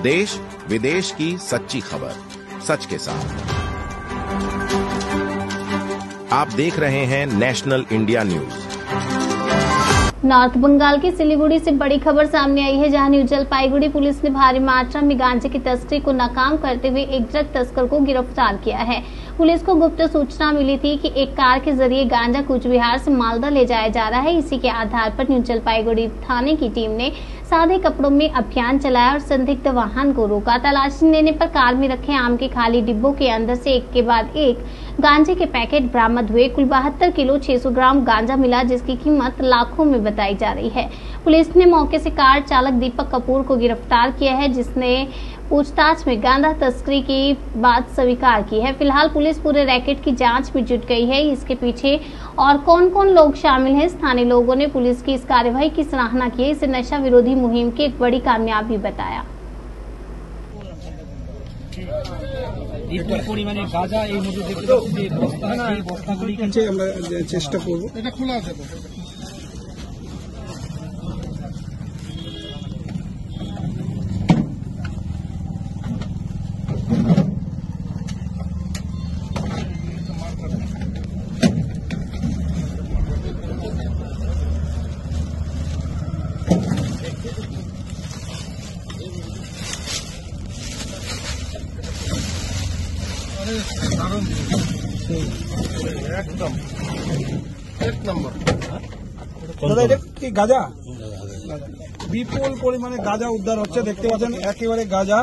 देश विदेश की सच्ची खबर सच के साथ। आप देख रहे हैं national India news. North Bengal की सिलीगुड़ी से बड़ी खबर सामने आई है, जहां न्यू जलपाईगुड़ी पुलिस ने भारी मात्रा में गांजे की तस्करी को नाकाम करते हुए एक ड्रग तस्कर को गिरफ्तार किया है। पुलिस को गुप्त सूचना मिली थी कि एक कार के जरिए गांजा कूच बिहार से मालदा ले जाया जा रहा है। इसी के आधार पर न्यू जलपाईगुड़ी थाने की टीम ने सादे कपड़ों में अभियान चलाया और संदिग्ध वाहन को रोका। तलाशी लेने पर कार में रखे आम के खाली डिब्बों के अंदर से एक के बाद एक गांजे के पैकेट बरामद हुए। कुल 72 किलो 600 ग्राम गांजा मिला, जिसकी कीमत लाखों में बताई जा रही है। पुलिस ने मौके से कार चालक दीपक कपूर को गिरफ्तार किया है, जिसने पूछताछ में गांजा तस्करी की बात स्वीकार की है। फिलहाल पुलिस पूरे रैकेट की जांच में जुट गई है। इसके पीछे और कौन कौन लोग शामिल हैं, स्थानीय लोगों ने पुलिस की इस कार्रवाई की सराहना की है। इसे नशा विरोधी मुहिम की एक बड़ी कामयाबी बताया। পরিমাণে গাঁজা এই মধ্যে দেখতে পাচ্ছি যে বস্তা এই বস্তাগুলি কিন্তু আমরা চেষ্টা করব। এটা খোলা আছে एकदम एक नंबर দাদা এটা কি গাঁজা? বিপুল পরিমাণে গাঁজা উদ্ধার হচ্ছে, দেখতে পাচ্ছেন একেবারে গাঁজা।